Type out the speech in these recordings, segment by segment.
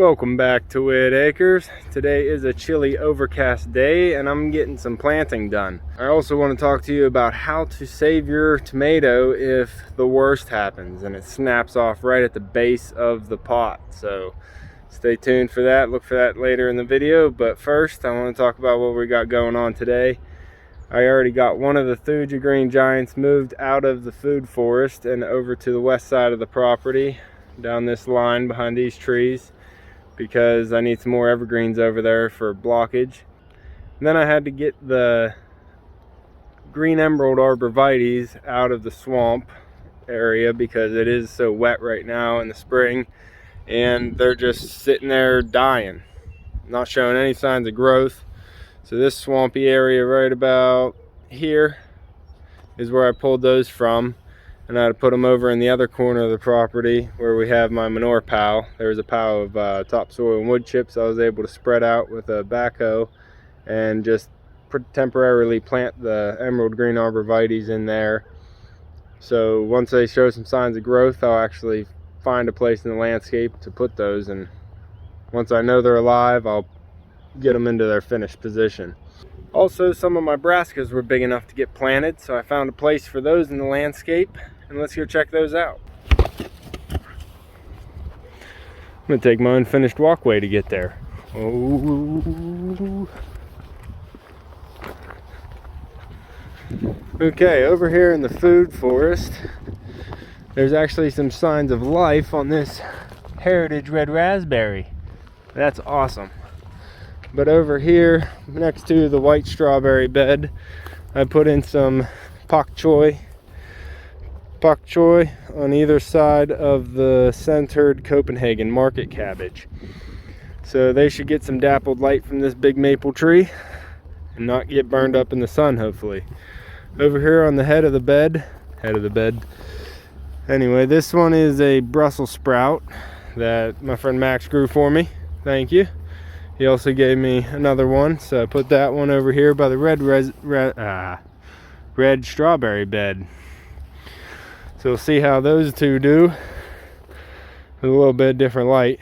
Welcome back to Whitt Acres. Today is a chilly, overcast day and I'm getting some planting done. I also want to talk to you about how to save your tomato if the worst happens and it snaps off right at the base of the pot. So stay tuned for that. Look for that later in the video. But first, I want to talk about what we got going on today. I already got one of the thuja green giants moved out of the food forest and over to the west side of the property, down this line behind these trees, because I need some more evergreens over there for blockage. And then I had to get the green emerald arborvitaes out of the swamp area because it is so wet right now in the spring and they're just sitting there dying, not showing any signs of growth. So this swampy area right about here is where I pulled those from, and I had to put them over in the other corner of the property where we have my manure pile. There was a pile of topsoil and wood chips I was able to spread out with a backhoe and just temporarily plant the emerald green arborvitaes in there. So once they show some signs of growth, I'll actually find a place in the landscape to put those, and once I know they're alive, I'll get them into their finished position. Also, some of my brassicas were big enough to get planted, so I found a place for those in the landscape, and let's go check those out. I'm gonna take my unfinished walkway to get there. Oh. Okay, over here in the food forest, there's actually some signs of life on this heritage red raspberry. That's awesome. But over here, next to the white strawberry bed, I put in some pak choi on either side of the centered Copenhagen market cabbage. So they should get some dappled light from this big maple tree and not get burned up in the sun, hopefully. Over here on the head of the bed, anyway, this one is a Brussels sprout that my friend Max grew for me. Thank you. He also gave me another one, so I put that one over here by the red strawberry bed. So we'll see how those two do with a little bit different light.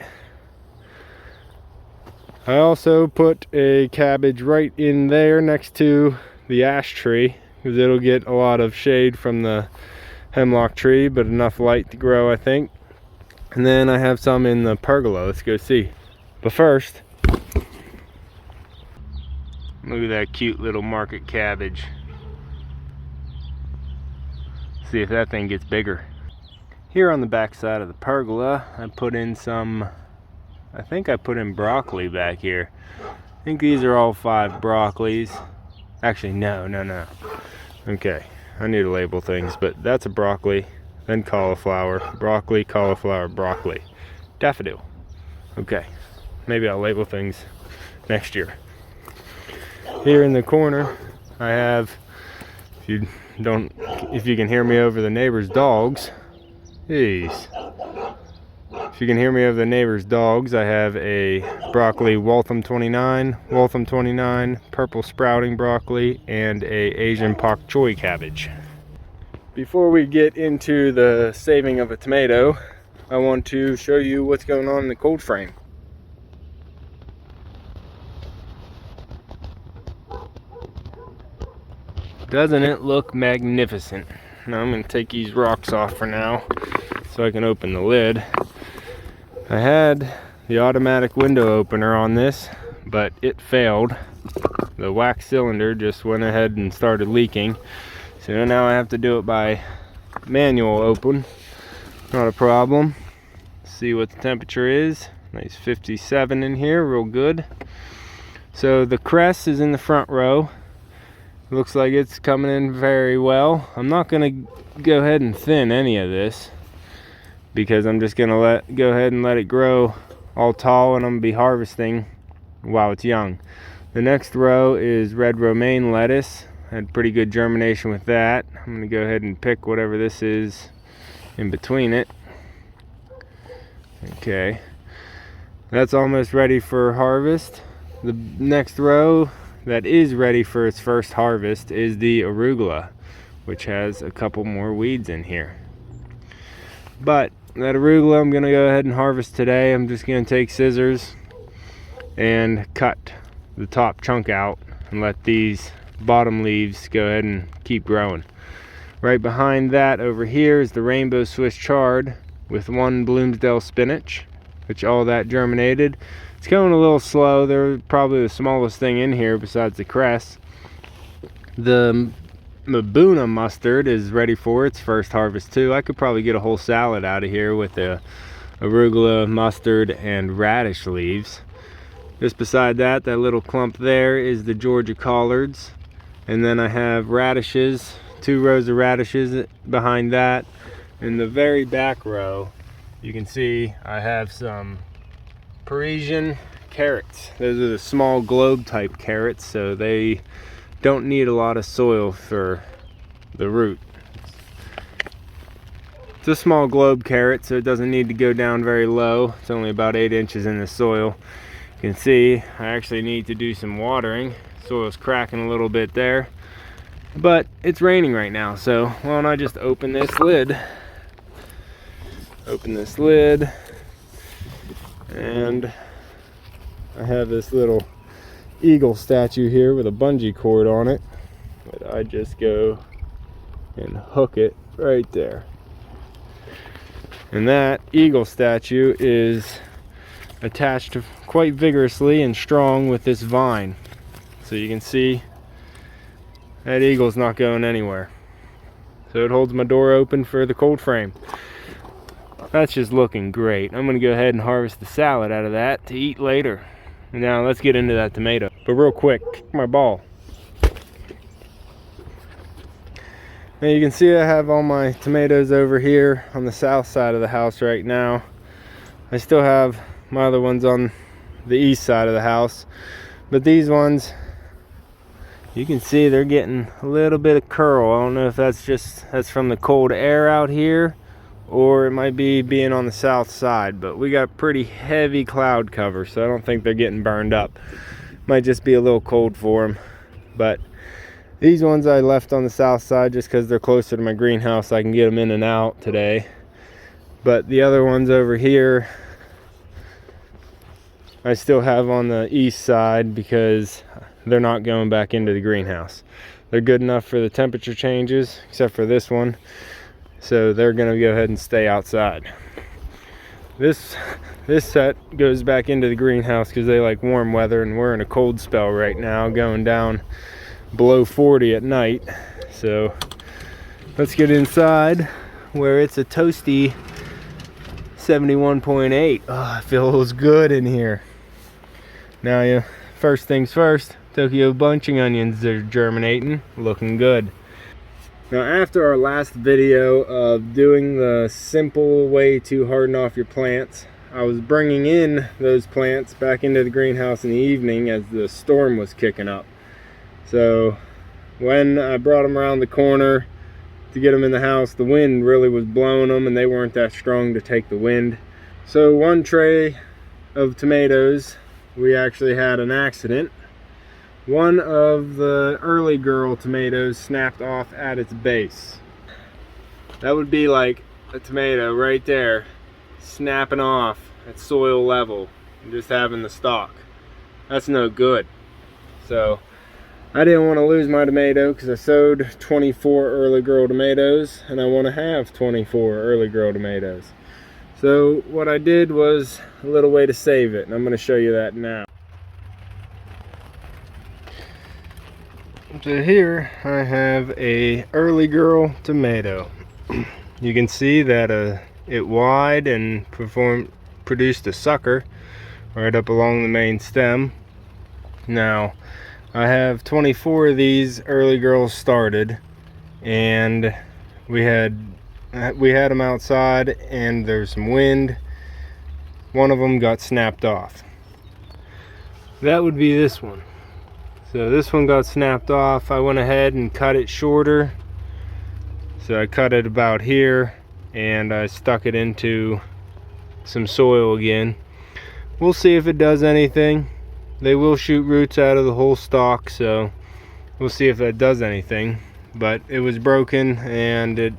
I also put a cabbage right in there next to the ash tree because it'll get a lot of shade from the hemlock tree, but enough light to grow, I think. And then I have some in the pergola. Let's go see. But first, look at that cute little market cabbage. See if that thing gets bigger. Here on the back side of the pergola, I put in some, I think I put in broccoli back here. I think these are all 5 broccolis. Actually, no. Okay, I need to label things, but that's a broccoli, then cauliflower, broccoli, cauliflower, broccoli. Daffodil. Okay, maybe I'll label things next year. Here in the corner, I have, if you can hear me over the neighbor's dogs, jeez. If you can hear me over the neighbor's dogs, I have a broccoli Waltham 29, purple sprouting broccoli, and a Asian pak choi cabbage. Before we get into the saving of a tomato, I want to show you what's going on in the cold frame. Doesn't it look magnificent? Now I'm going to take these rocks off for now so I can open the lid. I had the automatic window opener on this, but it failed. The wax cylinder just went ahead and started leaking. So now I have to do it by manual open. Not a problem. See what the temperature is. Nice 57 in here, real good. So the cress is in the front row. Looks like it's coming in very well. I'm not going to go ahead and thin any of this because I'm just going to go ahead and let it grow all tall, and I'm going to be harvesting while it's young. The next row is red romaine lettuce. Had pretty good germination with that. I'm going to go ahead and pick whatever this is in between it. Okay. That's almost ready for harvest. The next row that is ready for its first harvest is the arugula, which has a couple more weeds in here. But that arugula I'm gonna go ahead and harvest today. I'm just gonna take scissors and cut the top chunk out and let these bottom leaves go ahead and keep growing. Right behind that over here is the rainbow Swiss chard with one Bloomsdale spinach, which all that germinated. It's going a little slow. They're probably the smallest thing in here besides the cress. The Mabuna mustard is ready for its first harvest too. I could probably get a whole salad out of here with the arugula, mustard, and radish leaves. Just beside that, that little clump there is the Georgia collards. And then I have radishes, 2 rows of radishes behind that. In the very back row, you can see I have some Parisian carrots. Those are the small globe type carrots, so they don't need a lot of soil for the root. It's a small globe carrot, so it doesn't need to go down very low. It's only about 8 inches in the soil. You can see I actually need to do some watering. Soil's cracking a little bit there, but it's raining right now, so why don't I just open this lid. Open this lid, and I have this little eagle statue here with a bungee cord on it, but I just go and hook it right there. And that eagle statue is attached quite vigorously and strong with this vine. So you can see that eagle's not going anywhere. So it holds my door open for the cold frame. That's just looking great. I'm gonna go ahead and harvest the salad out of that to eat later. Now let's get into that tomato. But real quick, my ball. Now you can see I have all my tomatoes over here on the south side of the house right now. I still have my other ones on the east side of the house. But these ones, you can see they're getting a little bit of curl. I don't know if that's from the cold air out here, or it might be being on the south side, but we got pretty heavy cloud cover, so I don't think they're getting burned up. Might just be a little cold for them. But these ones I left on the south side just because they're closer to my greenhouse. I can get them in and out today. But the other ones over here I still have on the east side because they're not going back into the greenhouse. They're good enough for the temperature changes, except for this one. So they're gonna go ahead and stay outside. This set goes back into the greenhouse because they like warm weather, and we're in a cold spell right now, going down below 40 at night. So let's get inside where it's a toasty 71.8. Oh, it feels good in here. Now, yeah, first things first, Tokyo bunching onions are germinating, looking good. Now, after our last video of doing the simple way to harden off your plants, I was bringing in those plants back into the greenhouse in the evening as the storm was kicking up. So when I brought them around the corner to get them in the house, the wind really was blowing them and they weren't that strong to take the wind. So one tray of tomatoes, we actually had an accident. One of the early girl tomatoes snapped off at its base. That would be like a tomato right there snapping off at soil level and just having the stalk. That's no good. So I didn't want to lose my tomato because I sowed 24 early girl tomatoes and I want to have 24 early girl tomatoes. So what I did was a little way to save it, and I'm going to show you that now. So here I have a early girl tomato. You can see that it wide and produced a sucker right up along the main stem. Now I have 24 of these early girls started, and we had them outside and there's some wind. One of them got snapped off. That would be this one. So this one got snapped off. I went ahead and cut it shorter. So I cut it about here and I stuck it into some soil again. We'll see if it does anything. They will shoot roots out of the whole stalk, so we'll see if that does anything. But it was broken and it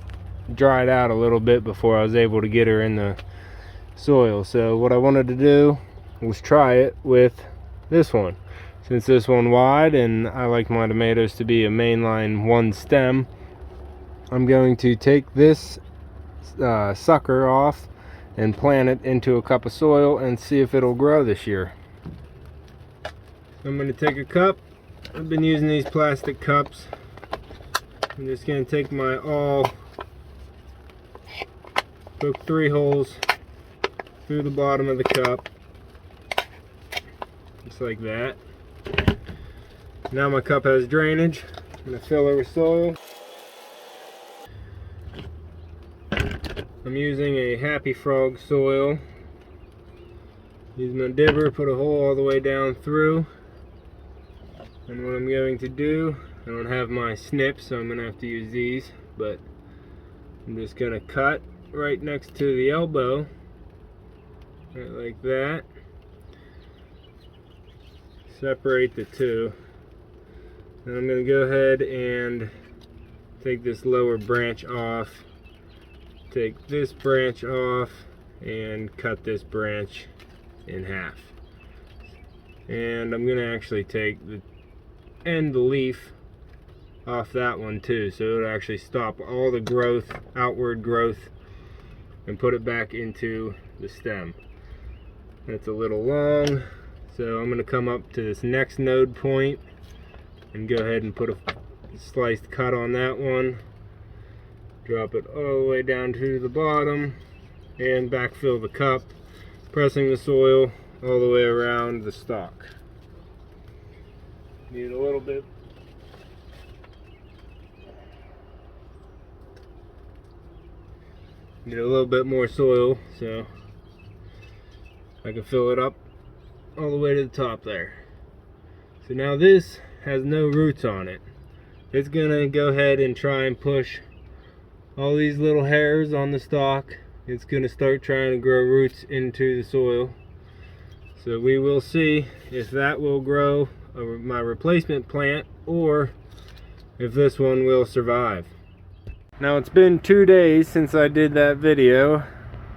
dried out a little bit before I was able to get her in the soil. So what I wanted to do was try it with this one. Since this one wide and I like my tomatoes to be a mainline one stem, I'm going to take this sucker off and plant it into a cup of soil and see if it'll grow this year. I'm going to take a cup. I've been using these plastic cups. I'm just going to take my awl, poke 3 holes through the bottom of the cup, just like that. Now my cup has drainage. I'm going to fill it with soil. I'm using a Happy Frog soil. Use my dibber, put a hole all the way down through. And what I'm going to do, I don't have my snips, so I'm going to have to use these, but I'm just going to cut right next to the elbow, right like that. Separate the two. And I'm going to go ahead and take this lower branch off, take this branch off, and cut this branch in half. And I'm going to actually take the leaf off that one too, so it'll actually stop all the growth, outward growth, and put it back into the stem. That's a little long, so I'm going to come up to this next node point and go ahead and put a sliced cut on that one, drop it all the way down to the bottom, and backfill the cup, pressing the soil all the way around the stalk. Need a little bit more soil so I can fill it up all the way to the top there. So now this has no roots on it. It's gonna go ahead and try and push all these little hairs on the stalk. It's gonna start trying to grow roots into the soil. So we will see if that will grow my replacement plant or if this one will survive. Now it's been 2 days since I did that video,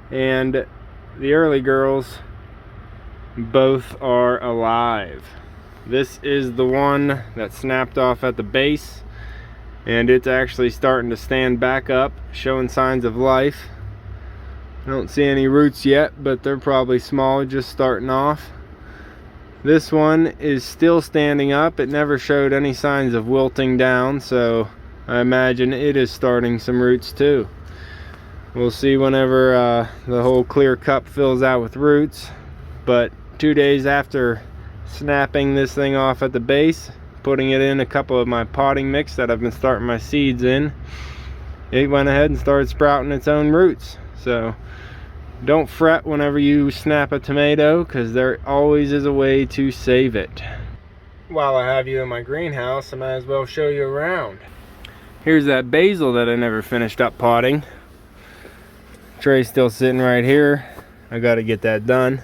and the early girls both are alive. This is the one that snapped off at the base, and it's actually starting to stand back up, showing signs of life. I don't see any roots yet, but they're probably small, just starting off. This one is still standing up. It never showed any signs of wilting down, so I imagine it is starting some roots too. We'll see whenever the whole clear cup fills out with roots. But 2 days after snapping this thing off at the base, putting it in a couple of my potting mix that I've been starting my seeds in, it went ahead and started sprouting its own roots. So don't fret whenever you snap a tomato, because there always is a way to save it. While I have you in my greenhouse, I might as well show you around. Here's that basil that I never finished up potting. Tray's still sitting right here. I gotta get that done.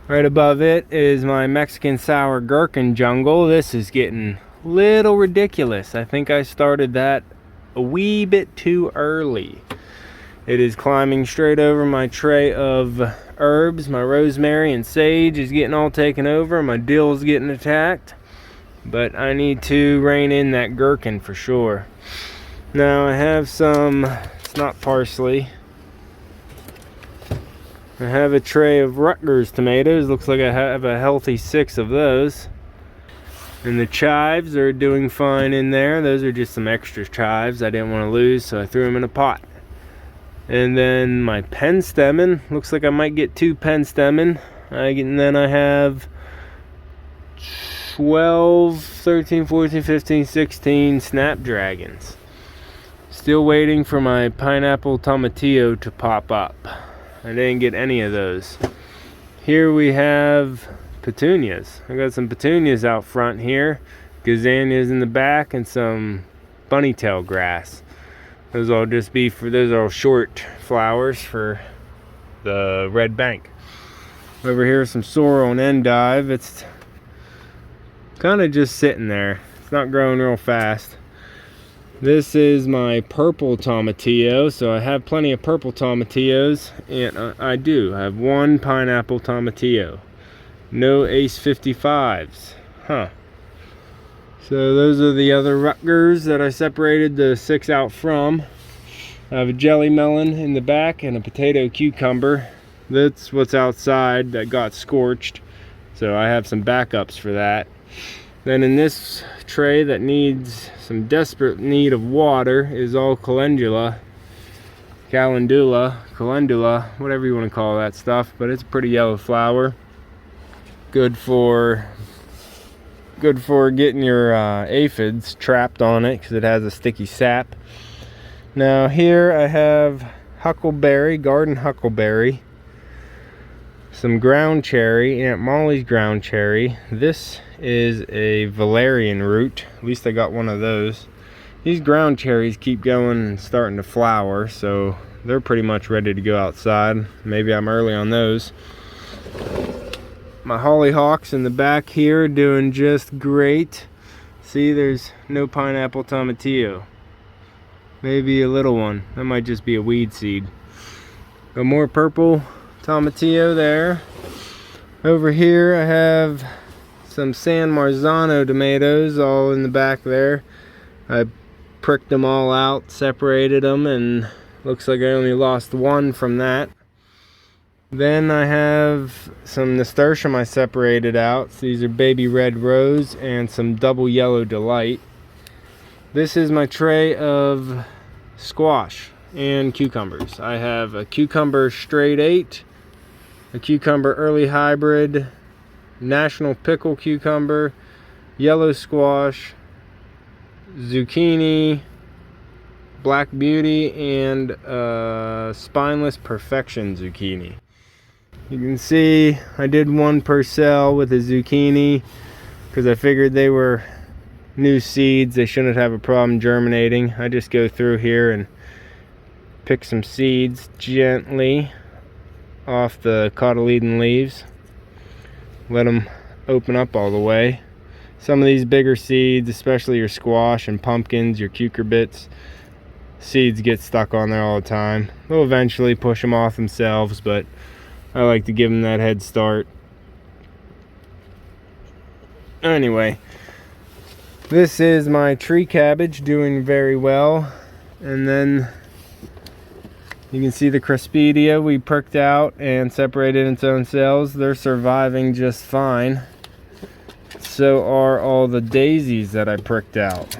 Right above it is my Mexican sour gherkin jungle. This is getting a little ridiculous. I think I started that a wee bit too early. It is climbing straight over my tray of herbs. My rosemary and sage is getting all taken over. My dill is getting attacked. But I need to rein in that gherkin for sure. Now I have some, it's not parsley. I have a tray of Rutgers tomatoes. Looks like I have a healthy 6 of those. And the chives are doing fine in there. Those are just some extra chives I didn't want to lose, so I threw them in a pot. And then my penstemon, looks like I might get 2 penstemon. And then I have 12, 13, 14, 15, 16 snapdragons. Still waiting for my pineapple tomatillo to pop up. I didn't get any of those. Here we have petunias. I got some petunias out front here, gazanias in the back, and some bunnytail grass. Those will just be for, those are short flowers for the red bank. Over here some sorrel and endive. It's kind of just sitting there. It's not growing real fast. This is my purple tomatillo. So I have plenty of purple tomatillos, and I do have one pineapple tomatillo. No Ace 55s. Huh. So those are the other Rutgers that I separated the 6 out from. I have a jelly melon in the back and a potato cucumber. That's what's outside that got scorched. So I have some backups for that. Then in this tray that needs some desperate need of water is all calendula, whatever you want to call that stuff, but it's a pretty yellow flower. Good for getting your aphids trapped on it because it has a sticky sap. Now here I have huckleberry, garden huckleberry, some ground cherry, Aunt Molly's ground cherry. This is a valerian root. At least I got one of those. These ground cherries keep going and starting to flower, so they're pretty much ready to go outside. Maybe I'm early on those. My hollyhocks in the back here doing just great. See, there's no pineapple tomatillo. Maybe a little one. That might just be a weed seed. Got more purple tomatillo there. Over here I have some San Marzano tomatoes all in the back there. I pricked them all out, separated them, and looks like I only lost one from that. Then I have some nasturtium I separated out. So these are baby red rose and some double yellow delight. This is my tray of squash and cucumbers. I have a cucumber straight 8, a cucumber early hybrid, national pickle cucumber, yellow squash, zucchini, black beauty, and spineless perfection zucchini. You can see I did one per cell with the zucchini because I figured they were new seeds. They shouldn't have a problem germinating. I just go through here and pick some seeds gently off the cotyledon leaves. Let them open up all the way. Some of these bigger seeds, especially your squash and pumpkins, your cucurbits, seeds get stuck on there all the time. They'll eventually push them off themselves, but I like to give them that head start. Anyway, this is my tree cabbage doing very well. And then you can see the craspedia we pricked out and separated into its own cells. They're surviving just fine. So are all the daisies that I pricked out.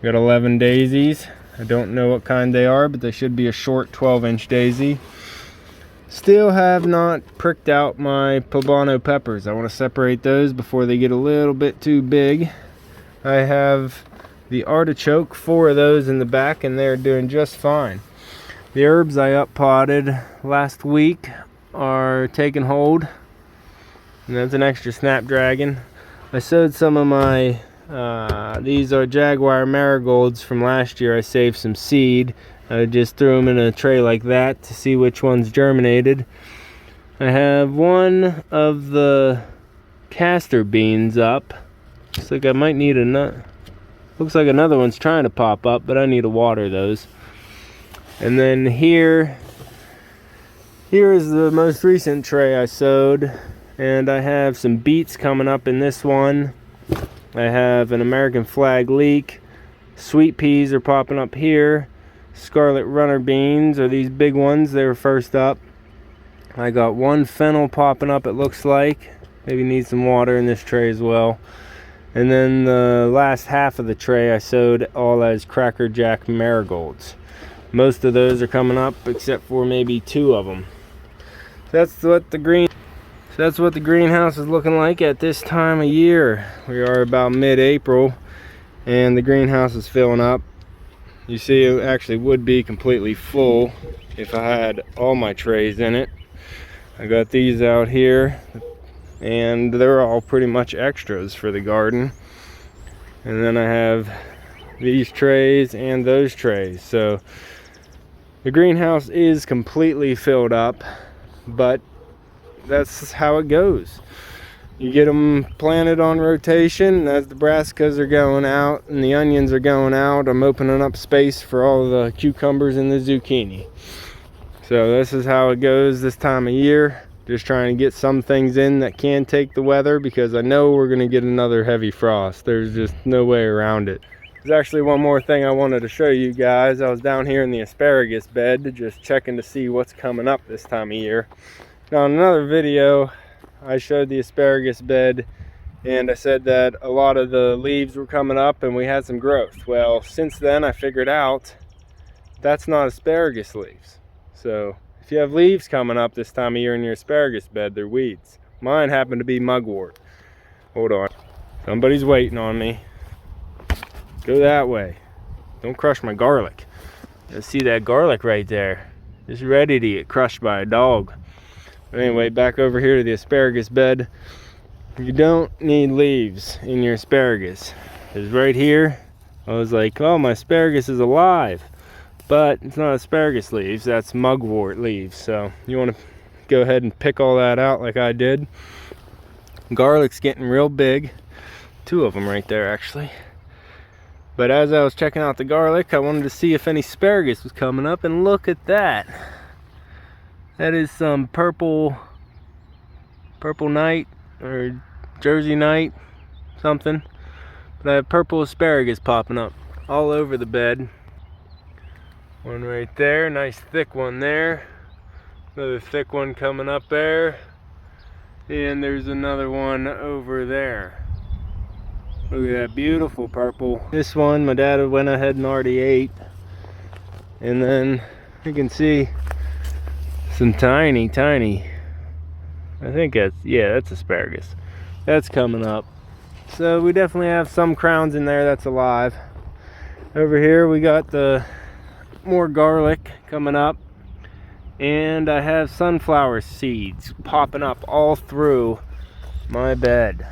Got 11 daisies. I don't know what kind they are, but they should be a short 12-inch daisy. Still have not pricked out my poblano peppers. I want to separate those before they get a little bit too big. I have the artichoke, 4 of those in the back, and they're doing just fine. The herbs I up-potted last week are taking hold. And that's an extra snapdragon. I sowed some of my, these are Jaguar marigolds from last year. I saved some seed. I just threw them in a tray like that to see which ones germinated. I have one of the castor beans up. Looks like I might need another. Looks like another one's trying to pop up, but I need to water those. And then here is the most recent tray I sowed. And I have some beets coming up in this one. I have an American flag leek. Sweet peas are popping up here. Scarlet runner beans are these big ones. They were first up. I got one fennel popping up, it looks like. Maybe need some water in this tray as well. And then the last half of the tray I sowed all as Cracker Jack marigolds. Most of those are coming up except for maybe 2 of them. That's what the greenhouse is looking like at this time of year. We are about mid-April and the greenhouse is filling up. You see, it actually would be completely full if I had all my trays in it. I got these out here and they're all pretty much extras for the garden. And then I have these trays and those trays. So the greenhouse is completely filled up, but that's how it goes. You get them planted on rotation. As the brassicas are going out and the onions are going out, I'm opening up space for all the cucumbers and the zucchini. So this is how it goes this time of year. Just trying to get some things in that can take the weather, because I know we're going to get another heavy frost. There's just no way around it. There's actually one more thing I wanted to show you guys. I was down here in the asparagus bed just checking to see what's coming up this time of year. Now in another video I showed the asparagus bed and I said that a lot of the leaves were coming up and we had some growth. Well, since then I figured out that's not asparagus leaves. So if you have leaves coming up this time of year in your asparagus bed, they're weeds. Mine happen to be mugwort. Hold on, somebody's waiting on me. Go that way. Don't crush my garlic. You see that garlic right there? Just ready to get crushed by a dog. But anyway, back over here to the asparagus bed. You don't need leaves in your asparagus. Because right here, I was like, oh, my asparagus is alive. But it's not asparagus leaves, that's mugwort leaves. So you want to go ahead and pick all that out like I did. Garlic's getting real big. 2 of them right there, actually. But as I was checking out the garlic, I wanted to see if any asparagus was coming up, and look at that. That is some purple night, or Jersey night, something. But I have purple asparagus popping up all over the bed. One right there, nice thick one there. Another thick one coming up there. And there's another one over there. Look at that beautiful purple. This one my dad went ahead and already ate. And then you can see some tiny, I think that's asparagus. That's coming up. So we definitely have some crowns in there that's alive. Over here we got the more garlic coming up. And I have sunflower seeds popping up all through my bed.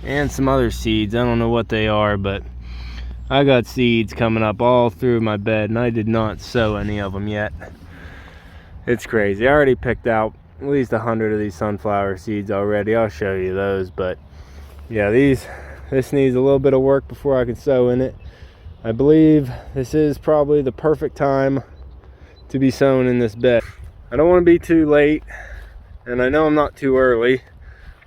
And some other seeds, I don't know what they are, but I got seeds coming up all through my bed, and I did not sow any of them yet. It's crazy. I already picked out at least 100 of these sunflower seeds already. I'll show you those, but yeah, this needs a little bit of work before I can sow in it. I believe this is probably the perfect time to be sown in this bed. I don't want to be too late, and I know I'm not too early,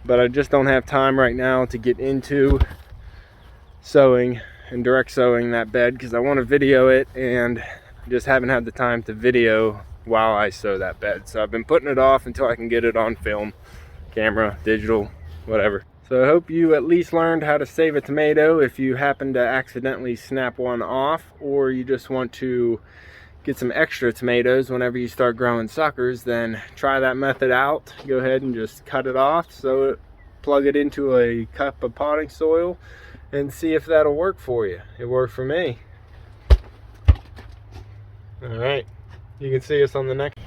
but I just don't have time right now to get into sowing and direct sowing that bed, because I want to video it and I just haven't had the time to video while I sow that bed. So I've been putting it off until I can get it on film, camera, digital, whatever. So I hope you at least learned how to save a tomato if you happen to accidentally snap one off, or you just want to get some extra tomatoes whenever you start growing suckers. Then try that method out. Go ahead and just cut it off, plug it into a cup of potting soil, and see if that'll work for you. It worked for me. All right, you can see us on the next.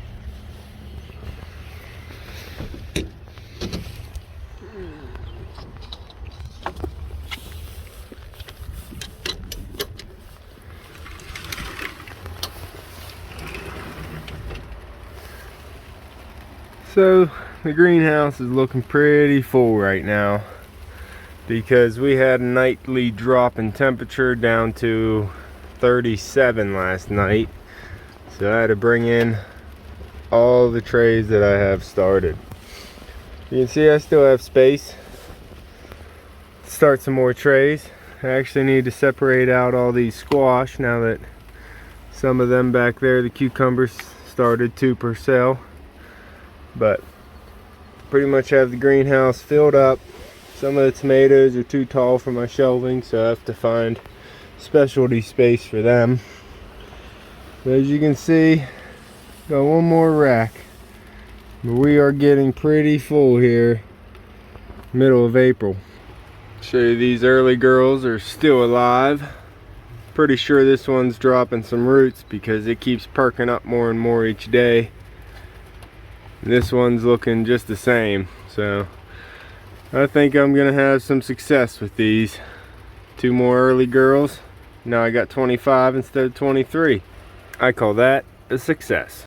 So the greenhouse is looking pretty full right now, because we had a nightly drop in temperature down to 37 last night. So I had to bring in all the trays that I have started. You can see I still have space to start some more trays. I actually need to separate out all these squash now that some of them back there, the cucumbers, started to per cell. But pretty much have the greenhouse filled up. Some of the tomatoes are too tall for my shelving, so I have to find specialty space for them. But as you can see, got one more rack. But we are getting pretty full here, middle of April. Show you, these early girls are still alive. Pretty sure this one's dropping some roots because it keeps perking up more and more each day. This one's looking just the same, so I think I'm gonna have some success with these. 2 more early girls. Now I got 25 instead of 23. I call that a success.